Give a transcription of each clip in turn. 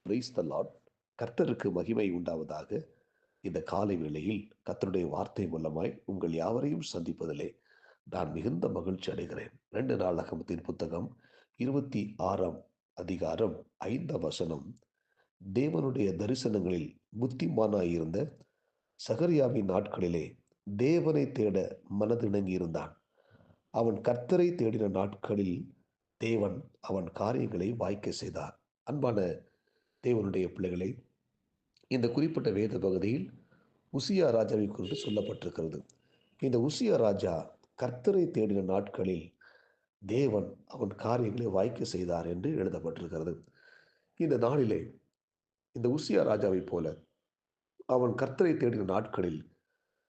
Praise the Lord. கர்த்தருக்கு மகிமை உண்டாவதாக. இந்த காலை வேளையில் கர்த்தருடைய வார்த்தை மூலமாய் உங்கள் யாவரையும் சந்திப்பதிலே நான் மிகுந்த மகிழ்ச்சி அடைகிறேன். 2 நாளாகமத்தின் புத்தகம் 26ஆம் அதிகாரம் 5ஆம் வசனம். தேவனுடைய தரிசனங்களில் புத்திமானாயிருந்த சகரியாவின் நாட்களிலே தேவனை தேட மனதிணங்கியிருந்தான். அவன் கர்த்தரை தேடின நாட்களில் தேவன் அவன் காரியங்களை வாய்க்க செய்தார். அன்பான தேவனுடைய பிள்ளைகளை, இந்த குறிப்பிட்ட வேத பகுதியில் உசியா ராஜாவை குறித்து சொல்லப்பட்டிருக்கிறது. இந்த உசியா ராஜா கர்த்தரை தேடின நாட்களில் தேவன் அவன் காரியங்களை வாய்க்க செய்தார் என்று எழுதப்பட்டிருக்கிறது. இந்த நாளிலே இந்த உசியா ராஜாவை போல அவன் கர்த்தரை தேடின நாட்களில்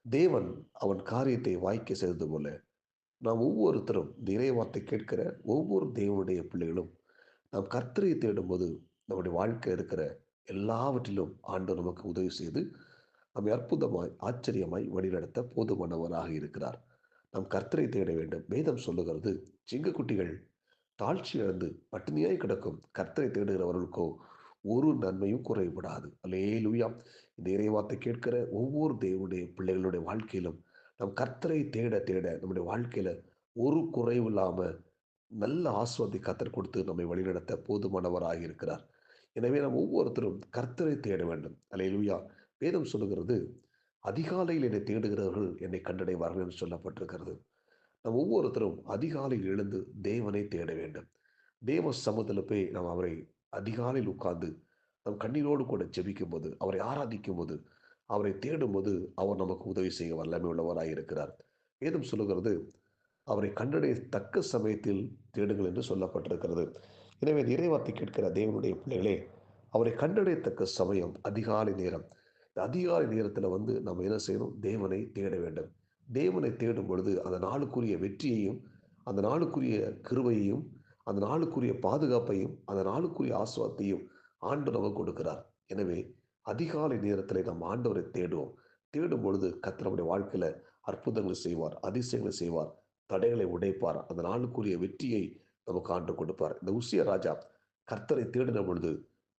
தேவன் அவன் காரியத்தை வாய்க்க செய்தது போல நாம் ஒவ்வொருத்தரும் இந்த இறைவார்த்தை கேட்கிற ஒவ்வொரு தேவனுடைய பிள்ளைகளும் நாம் கர்த்தரை தேடும்போது நம்முடைய வாழ்க்கையில் இருக்கிற எல்லாவற்றிலும் ஆண்டவர் நமக்கு உதவி செய்து நம்மை அற்புதமாய் ஆச்சரியமாய் வழிநடத்த போதுமானவராக இருக்கிறார். நாம் கர்த்தரை தேட வேண்டும். வேதம் சொல்லுகிறது, சிங்கக்குட்டிகள் தாழ்ச்சி இழந்து பட்டினியாய் கிடக்கும் கர்த்தரை தேடுகிறவர்களுக்கோ ஒரு நன்மையும் குறைபடாது. அல்லேலூயா. இந்த இறைவார்த்தை கேட்கிற ஒவ்வொரு தேவனுடைய பிள்ளைகளுடைய வாழ்க்கையிலும் நாம் கர்த்தரை தேட தேட நம்முடைய வாழ்க்கையில ஒரு குறைவு இல்லாம நல்ல ஆஸ்வாதி கர்த்தர் கொடுத்து நம்மை வழிநடத்த போதுமானவராக இருக்கிறார். எனவே நாம் ஒவ்வொருத்தரும் கர்த்தரை தேட வேண்டும். அல்லேலூயா. வேதம் சொல்லுகிறது, அதிகாலையில் என்னை தேடுகிறவர்கள் என்னை கண்டடைவார்கள் என்று சொல்லப்பட்டிருக்கிறது. நாம் ஒவ்வொருத்தரும் அதிகாலையில் எழுந்து தேவனை தேட வேண்டும். தேவ சமூகத்தில் போய் நாம் அவரை அதிகாலையில் உட்கார்ந்து நம் கண்ணீரோடு கூட ஜெபிக்கும் போது, அவரை ஆராதிக்கும் போது, அவரை தேடும் போது அவர் நமக்கு உதவி செய்ய வல்லமை உள்ளவராய் இருக்கிறார். வேதம் சொல்லுகிறது, அவரை கண்டடைய தக்க சமயத்தில் தேடுங்கள் என்று சொல்லப்பட்டிருக்கிறது. எனவே இறைவார்த்தை கேட்கிற தேவனுடைய பிள்ளைகளே, அவரை கண்டடையத்தக்க சமயம் அதிகாலை நேரம். இந்த அதிகாலை நேரத்தில் நம்ம என்ன செய்யணும்? தேவனை தேட வேண்டும். தேவனை தேடும் பொழுது அந்த நாளுக்குரிய வெற்றியையும், அந்த நாளுக்குரிய கிருபையையும், அந்த நாளுக்குரிய பாதுகாப்பையும், அந்த நாளுக்குரிய ஆசுவாத்தையும் ஆண்டவர் நமக்கு கொடுக்கிறார். எனவே அதிகாலை நேரத்தில் நாம் ஆண்டவரை தேடுவோம். தேடும் பொழுது கர்த்தர் நம்முடைய வாழ்க்கையில அற்புதங்களை செய்வார், அதிசயங்களை செய்வார், தடைகளை உடைப்பார், அந்த நாளுக்குரிய வெற்றியை நமக்கு ஆண்டு கொடுப்பார். இந்த உசியா ராஜா கர்த்தரை தேடின பொழுது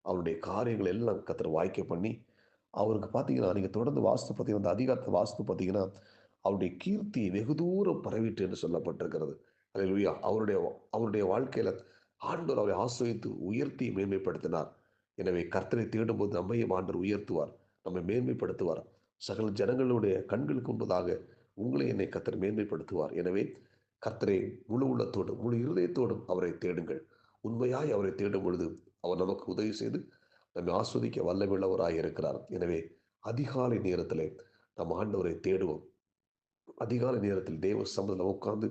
அவருடைய காரியங்கள் எல்லாம் கர்த்தர் வாய்க்க பண்ணி அவருக்கு பார்த்தீங்கன்னா, நீங்க தொடர்ந்து வாஸ்து பார்த்தீங்கன்னா, அந்த அதிகாரத்தை வாஸ்து பார்த்தீங்கன்னா, அவருடைய கீர்த்தி வெகு தூரம் பரவிட்டு என்று சொல்லப்பட்டிருக்கிறது. அல்லேலூயா. அவருடைய அவருடைய வாழ்க்கையில ஆண்டவர் அவரை ஆசீர்வதித்து உயர்த்தி மேன்மைப்படுத்தினார். எனவே கர்த்தரை தேடும்போது நம்மையும் ஆண்டவர் உயர்த்துவார், நம்மை மேன்மைப்படுத்துவார். சகல ஜனங்களுடைய கண்களுக்கு முன்பதாக உங்களை என்னை கர்த்தர் மேன்மைப்படுத்துவார். எனவே கர்த்தரை முழு உள்ளத்தோடும் முழு இருதயத்தோடும் அவரை தேடுங்கள். உண்மையாய் அவரை தேடும் பொழுது அவர் நமக்கு உதவி செய்து நம்மை ஆஸ்வதிக்க வல்லமையுள்ளவராய் இருக்கிறார். எனவே அதிகாலை நேரத்திலே நம் ஆண்டவரை தேடுவோம். அதிகாலை நேரத்தில் தேவ சமூகத்தில் உட்கார்ந்து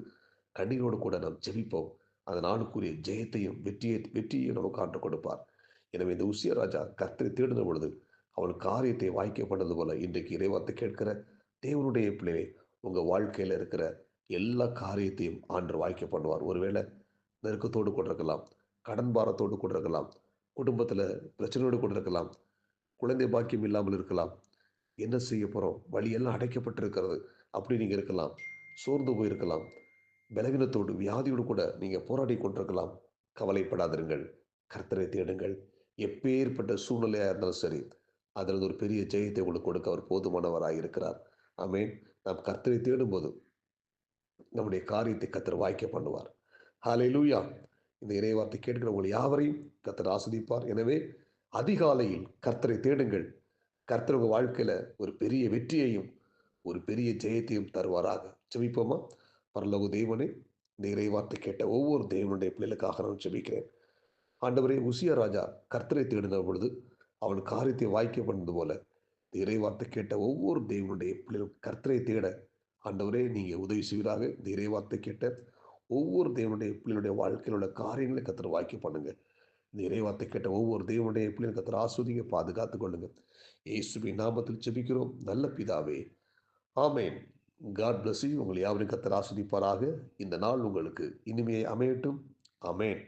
கண்ணீரோடு கூட நாம் ஜெபிப்போம். அந்த நாளுக்குரிய ஜெயத்தையும் வெற்றியையும் நமக்கு ஆண்டு கொடுப்பார். எனவே இந்த உசியா ராஜா கர்த்தரை தேடின பொழுது அவன் காரியத்தை வாய்க்க பண்ணது போல இன்றைக்கு இறைவார்த்தை கேட்கிற தேவனுடைய பிள்ளையை உங்க வாழ்க்கையில இருக்கிற எல்லா காரியத்தையும் ஆண்டு வாய்க்க பண்ணுவார். ஒருவேளை நெருக்கத்தோடு கூட இருக்கலாம், கடன் பாரத்தோடு கூட இருக்கலாம், குடும்பத்துல பிரச்சனையோடு கூட இருக்கலாம், குழந்தை பாக்கியம் இல்லாமல் இருக்கலாம். என்ன செய்ய போறோம்? வழியெல்லாம் அடைக்கப்பட்டிருக்கிறது. அப்படி நீங்க இருக்கலாம். சோர்ந்து போயிருக்கலாம். பலவீனத்தோடு வியாதியோடு கூட நீங்க போராடி கொண்டிருக்கலாம். கவலைப்படாதிருங்கள். கர்த்தரை தேடுங்கள். எப்பேற்பட்ட சூழ்நிலையா இருந்தாலும் சரி, அதில் ஒரு பெரிய ஜெயத்தை உங்களுக்கு கொடுக்க அவர் போதுமானவராக இருக்கிறார். ஆமென். நாம் கர்த்தரை தேடும்போது நம்முடைய காரியத்தை கர்த்தர் வாய்க்க பண்ணுவார். ஹalleluya. இந்த இறைவார்த்தை கேட்கிற உங்கள் யாவரையும் கர்த்தர் ஆசீர்வதிப்பார். எனவே அதிகாலையில் கர்த்தரை தேடுங்கள். கர்த்தர் உங்க வாழ்க்கையில ஒரு பெரிய வெற்றியையும் ஒரு பெரிய ஜெயத்தையும் தருவாராக. ஜெபிப்போமா? பரலோக தேவனே, இந்த இறைவார்த்தை கேட்ட ஒவ்வொரு தேவனுடைய பிள்ளைகளுக்காக நான் ஜெபிக்கிறேன். ஆண்டவரே, உசியா ராஜா கர்த்தரை தேடின பொழுது அவன் காரியத்தை வாய்க்க பண்ணது போல இந்த இறைவார்த்தை கேட்ட ஒவ்வொரு தேவனுடைய பிள்ளைகளும் கர்த்தரை தேட ஆண்டவரே நீங்க உதவி செய்வீராக. இந்த இறைவார்த்தை கேட்ட ஒவ்வொரு தேவனுடைய பிள்ளைகளுடைய வாழ்க்கையில் உள்ள காரியங்களை கர்த்தர் வாய்க்க பண்ணுங்க. இந்த இறைவார்த்தை கேட்ட ஒவ்வொரு தேவனுடைய பிள்ளைகளும் கர்த்தர் ஆஸ்வதிங்க, பாதுகாத்துக் கொள்ளுங்க. இயேசுவின் நாமத்தில் ஜெபிக்கிறோம் நல்ல பிதாவே. ஆமென். God bless you. உங்களை யாவரையும் கர்த்தர் ஆசீர்வதிப்பாராக. இந்த நாள் உங்களுக்கு இனிமையை அமையட்டும். ஆமென்.